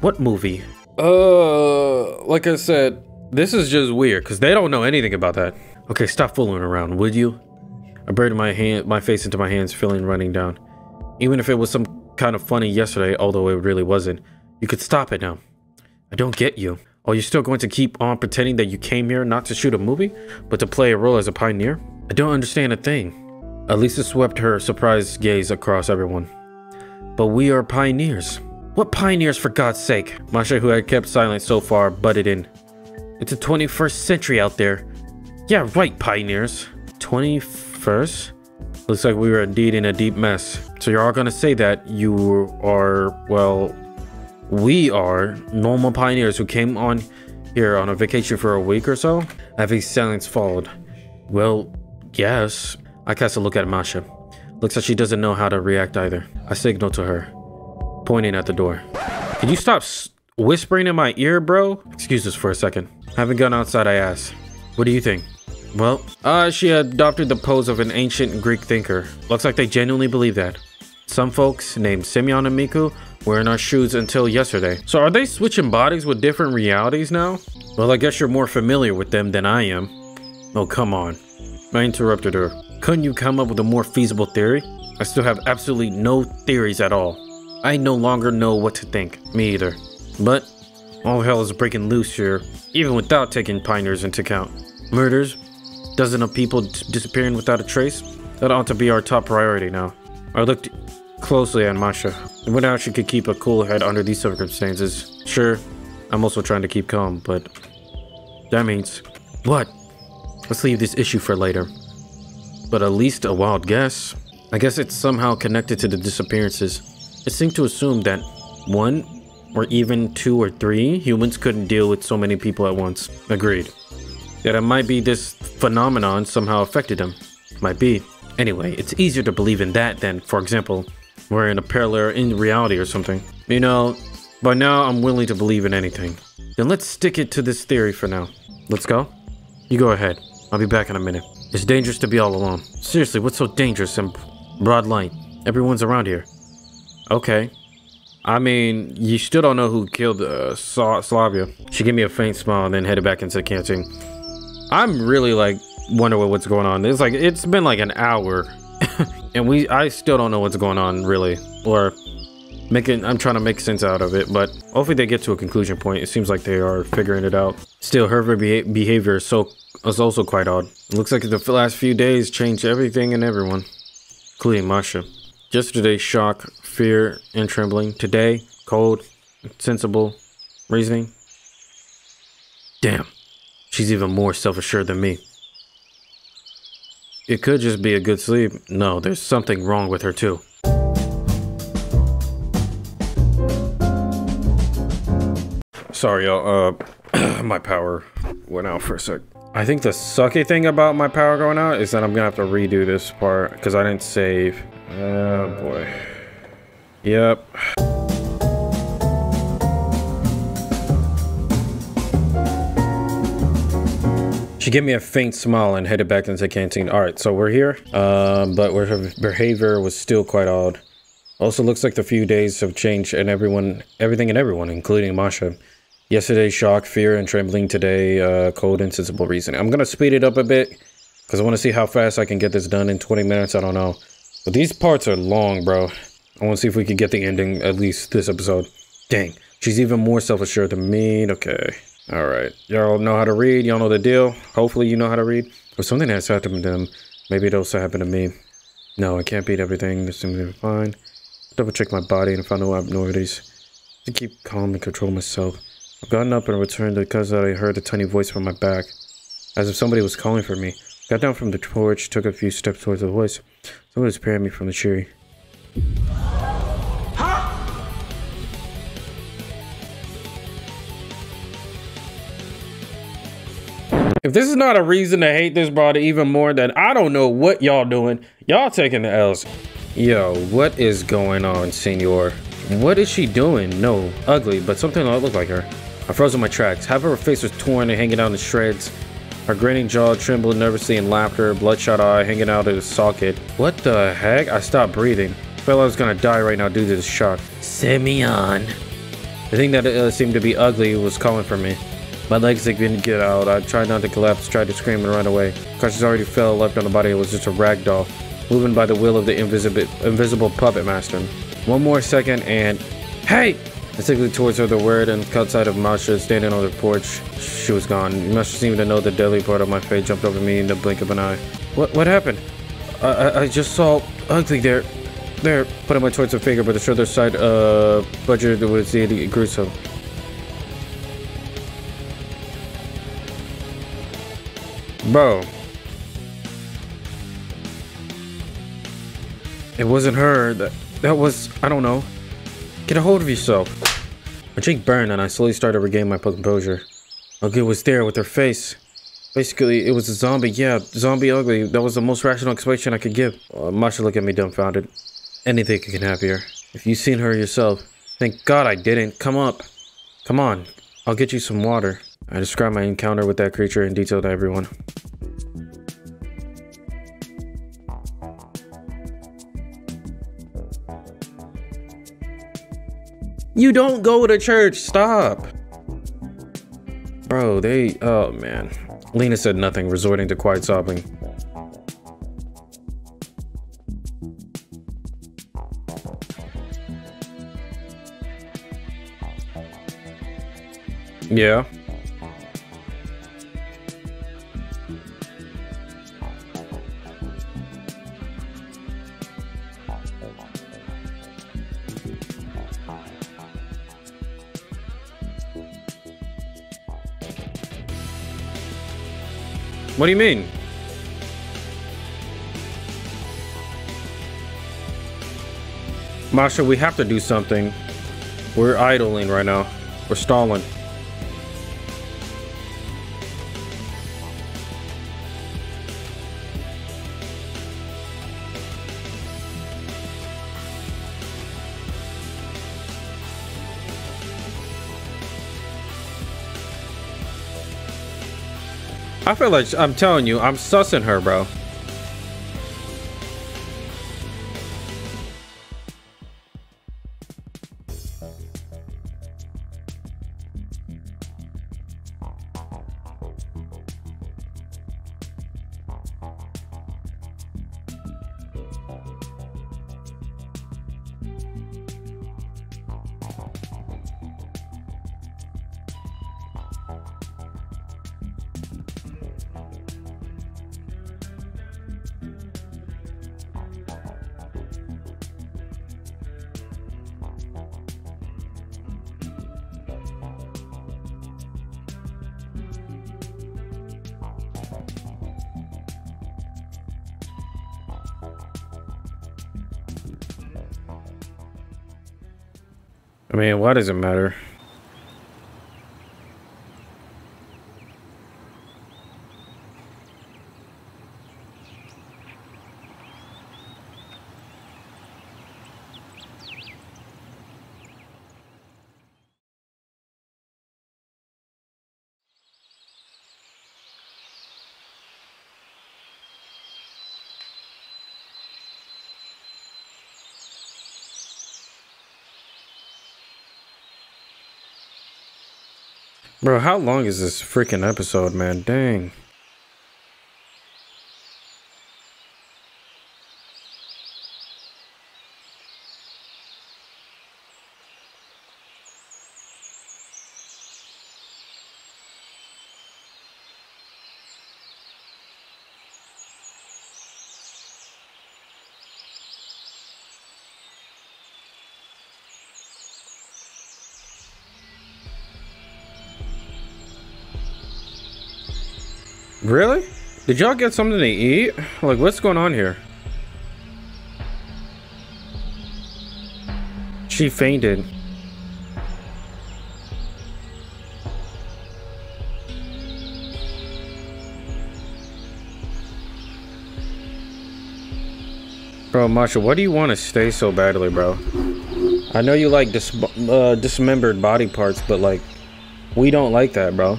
What movie? Like I said, this is just weird because they don't know anything about that. Okay, stop fooling around, would you? I buried my face into my hands, feeling running down. Even if it was some kind of funny yesterday, although it really wasn't, you could stop it now. I don't get you. Oh, you're still going to keep on pretending that you came here not to shoot a movie, but to play a role as a pioneer? I don't understand a thing. Elisa swept her surprised gaze across everyone. But we are pioneers. What pioneers, for God's sake? Masha, who had kept silent so far, butted in. It's the 21st century out there. Yeah, right, pioneers. 21st? Looks like we were indeed in a deep mess. So you're all gonna say that you are, well, we are normal pioneers who came on here on a vacation for a week or so? Heavy silence followed. Well, yes. I cast a look at Masha. Looks like she doesn't know how to react either. I signaled to her, pointing at the door. Can you stop whispering in my ear, bro? Excuse us for a second. Having gone outside, I asked, what do you think? Well, she adopted the pose of an ancient Greek thinker. Looks like they genuinely believe that. Some folks, named Simeon and Miku, were in our shoes until yesterday. So are they switching bodies with different realities now? Well, I guess you're more familiar with them than I am. Oh, come on. I interrupted her. Couldn't you come up with a more feasible theory? I still have absolutely no theories at all. I no longer know what to think. Me either. But all hell is breaking loose here, even without taking pioneers into account. Murders, dozens of people disappearing without a trace. That ought to be our top priority now. I looked closely at Masha. I wonder how she could keep a cool head under these circumstances. Sure, I'm also trying to keep calm, but that means... What? Let's leave this issue for later. But at least a wild guess. I guess it's somehow connected to the disappearances. It seemed to assume that 1 or even 2 or 3 humans couldn't deal with so many people at once. Agreed. That it might be this phenomenon somehow affected them. Might be. Anyway, it's easier to believe in that than, for example, we're in a parallel in reality or something. You know, by now I'm willing to believe in anything. Then let's stick it to this theory for now. Let's go? You go ahead. I'll be back in a minute. It's dangerous to be all alone. Seriously, what's so dangerous in broad light? Everyone's around here. Okay. I mean, you still don't know who killed Slavia. She gave me a faint smile and then headed back into the canteen. I'm really like wondering what's going on. It's been like an hour and I still don't know what's going on really, or I'm trying to make sense out of it, but hopefully they get to a conclusion point. It seems like they are figuring it out. Still, her behavior is also quite odd. It looks like the last few days changed everything and everyone, including Masha. Yesterday, shock, fear, and trembling. Today, cold, sensible, reasoning. Damn, she's even more self-assured than me. It could just be a good sleep. No, there's something wrong with her too. Sorry, y'all. My power went out for a sec. I think the sucky thing about my power going out is that I'm gonna have to redo this part because I didn't save. Oh boy. Yep. She gave me a faint smile and headed back into the canteen. All right, so we're here, but her behavior was still quite odd. Also looks like the few days have changed and everything and everyone, including Masha. Yesterday, shock, fear, and trembling. Today, cold, insensible reasoning. I'm gonna speed it up a bit because I want to see how fast I can get this done in 20 minutes. I don't know. But these parts are long, bro. I want to see if we can get the ending at least this episode. Dang, she's even more self-assured than me. Okay. All right. Y'all know how to read. Y'all know the deal. Hopefully you know how to read. If something has happened to them, maybe it'll also happen to me. No, I can't beat everything. This seems to be fine. Double check my body and find no abnormalities. To keep calm and control myself. I've gotten up and returned because I heard a tiny voice from my back. As if somebody was calling for me. Got down from the porch, took a few steps towards the voice. Someone was peering me from the tree. If this is not a reason to hate this broad even more, then I don't know what y'all doing. Y'all taking the L's. Yo, what is going on, senor? What is she doing? No, ugly, but something that looked like her. I froze in my tracks. Half of her face was torn and hanging out in shreds. Her grinning jaw trembled nervously in laughter, bloodshot eye hanging out of the socket. What the heck? I stopped breathing. Felt I was gonna die right now due to the shock. Simeon. The thing that seemed to be ugly was calling for me. My legs didn't get out. I tried not to collapse, tried to scream and run away. Conscious already fell, left on the body. It was just a rag doll, moving by the will of the invisible puppet master. One more second and... Hey! I signaled towards her the word and outside of Masha standing on the porch. She was gone. Masha seemed to know the deadly part of my fate jumped over me in the blink of an eye. What happened? I just saw ugly there. There, putting my towards her finger, but the shoulder side budget was gruesome. Bro. It wasn't her. That was, I don't know. Get a hold of yourself. My cheek burned and I slowly started to regain my composure. Ugly was there with her face. Basically, it was a zombie. Yeah, zombie ugly. That was the most rational explanation I could give. Masha looked at me dumbfounded. Anything can happen here. If you've seen her yourself. Thank God I didn't. Come up. Come on. I'll get you some water. I described my encounter with that creature in detail to everyone. You don't go to church. Stop. Bro, oh man. Lena said nothing, resorting to quiet sobbing. Yeah. What do you mean? Masha, we have to do something. We're idling right now. We're stalling. I feel like, I'm telling you, I'm sussing her, bro. I mean, why does it matter? Bro, how long is this freaking episode, man? Dang. Really? Did y'all get something to eat? Like, what's going on here? She fainted. Bro, Masha, what do you want to stay so badly, bro? I know you like dismembered body parts, but like, we don't like that, bro.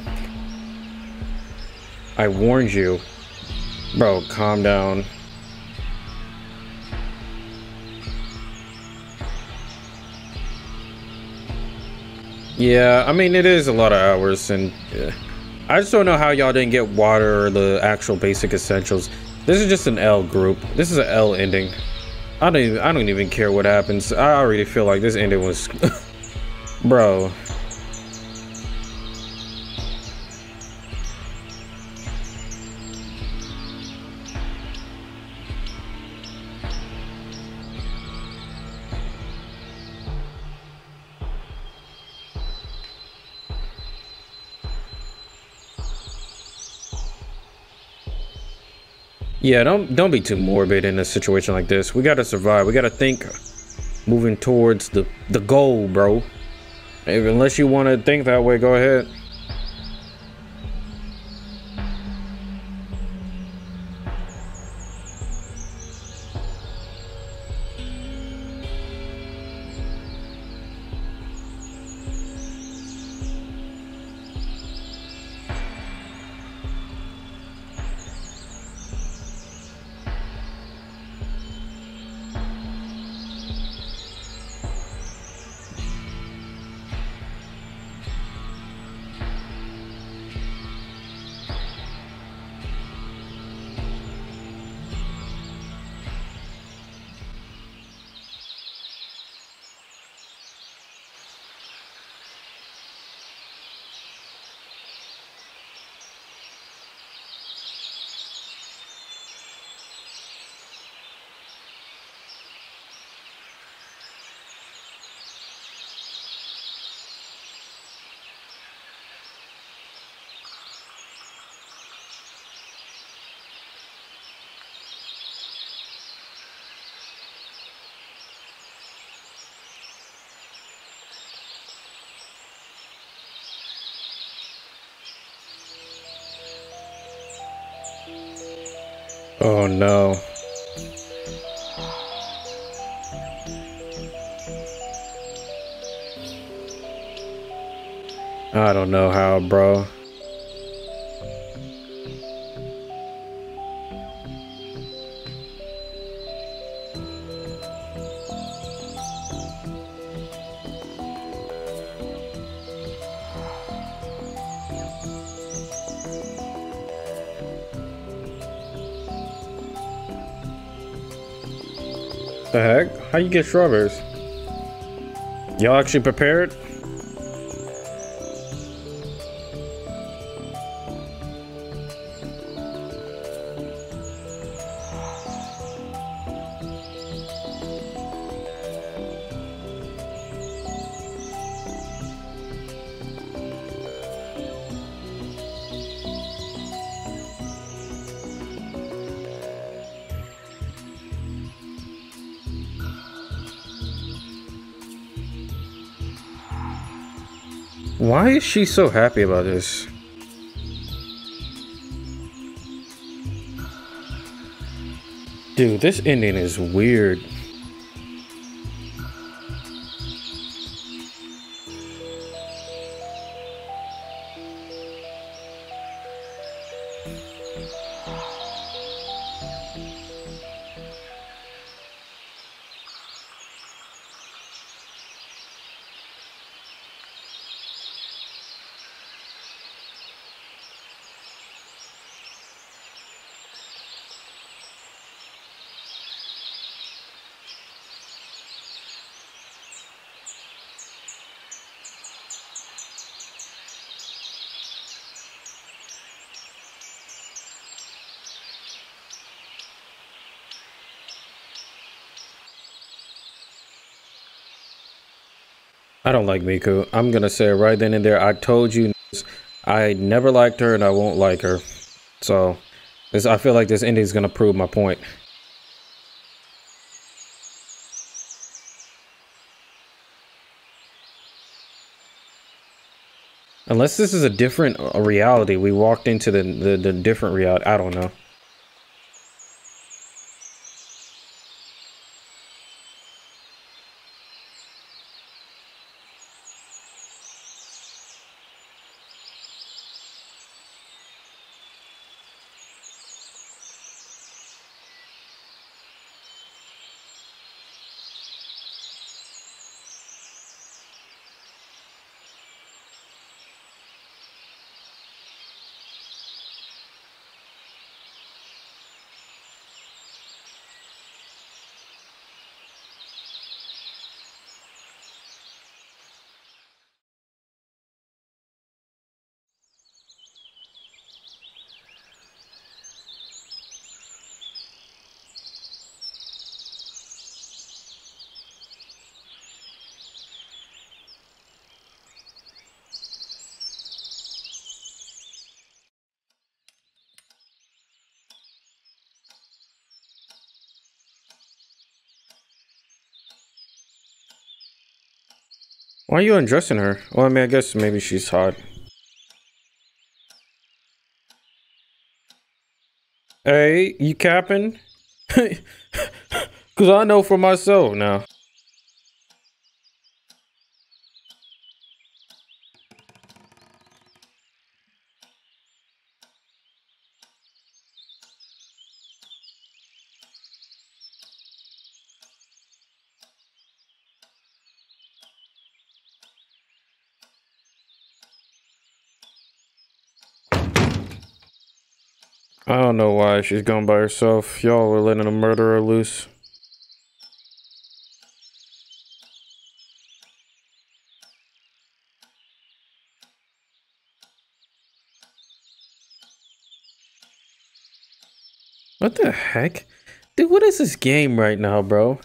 I warned you. Bro, calm down. Yeah, I mean, it is a lot of hours, and I just don't know how y'all didn't get water or the actual basic essentials. This is just an L group. This is an L ending. I don't even care what happens. I already feel like this ending was bro. Yeah, don't be too morbid in a situation like this. We gotta survive. We gotta think moving towards the goal, bro. Unless you want to think that way, go ahead. Oh no. I don't know how, bro. The heck? How you get strawberries? Y'all actually prepared? Why is she so happy about this? Dude, this ending is weird. I don't like Miku. I'm gonna say it right then and there. I told you I never liked her and I won't like her. So I feel like this ending is gonna prove my point. Unless this is a different reality. We walked into the different reality. I don't know. Why are you undressing her? Well, I mean, I guess maybe she's hot. Hey, you capping? Cause I know for myself now. I don't know why she's gone by herself. Y'all were letting a murderer loose. What the heck? Dude, what is this game right now, bro?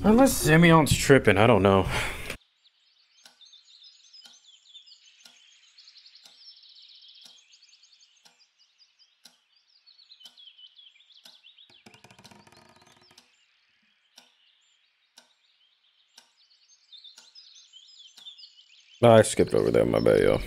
Unless Simeon's tripping, I don't know. I skipped over there, my bad, yo.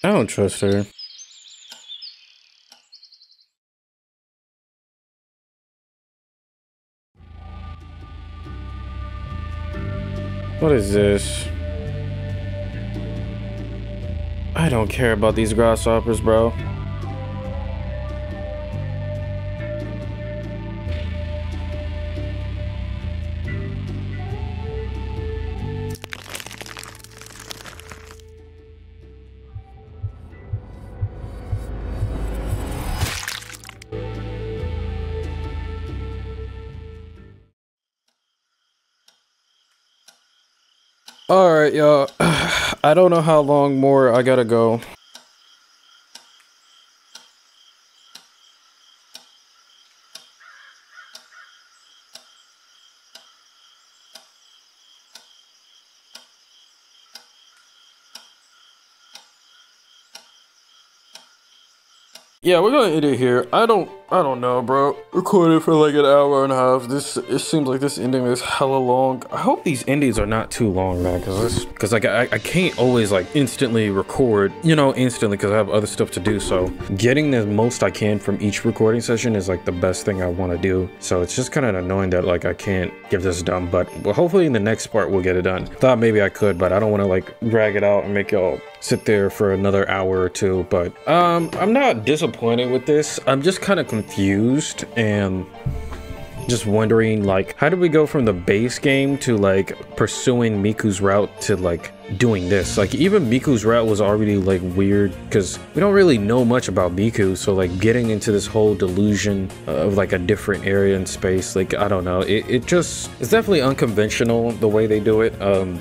I don't trust her. What is this? I don't care about these grasshoppers, bro. Alright, y'all. I don't know how long more I gotta go. Yeah, we're gonna end it here. I don't know, bro. Recorded for like an hour and a half. It seems like this ending is hella long. I hope these endings are not too long, man, because like I can't always like instantly record, you know, instantly, because I have other stuff to do. So getting the most I can from each recording session is like the best thing I want to do. So it's just kind of annoying that like I can't get this done, but well, hopefully in the next part we'll get it done. Thought maybe I could, but I don't want to like drag it out and make y'all sit there for another hour or two. But I'm not disappointed with this. I'm just kind of confused and just wondering, like, how did we go from the base game to like pursuing Miku's route to like doing this? Like, even Miku's route was already like weird because we don't really know much about Miku, so like getting into this whole delusion of like a different area in space, like, I don't know, it's definitely unconventional the way they do it,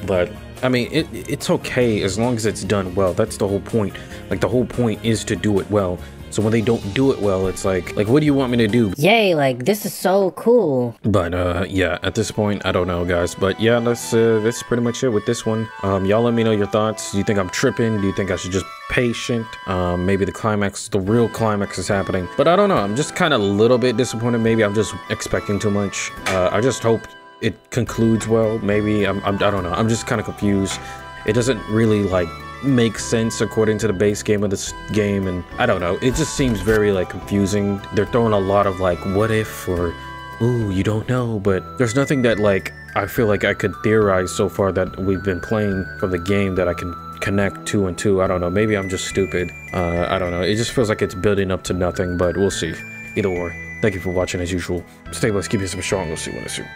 but I mean, it's okay as long as it's done well. That's the whole point. Like, the whole point is to do it well. So when they don't do it well, it's like what do you want me to do? Yay, like, this is so cool. But yeah, at this point, I don't know, guys. But yeah, that's pretty much it with this one. Y'all let me know your thoughts. Do you think I'm tripping? Do you think I should just patient? Maybe the real climax is happening. But I don't know. I'm just kind of a little bit disappointed. Maybe I'm just expecting too much. I just hope it concludes well. Maybe I don't know. I'm just kind of confused. It doesn't really like make sense according to the base game of this game, and I don't know, it just seems very like confusing. They're throwing a lot of like what if, or ooh, you don't know, but there's nothing that like I feel like I could theorize so far that we've been playing from the game that I can connect two and two. I don't know, maybe I'm just stupid. I don't know, it just feels like it's building up to nothing, but we'll see. Either or, thank you for watching as usual. Stay blessed, keep yourself strong. We'll see you when I see you.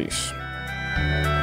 Peace.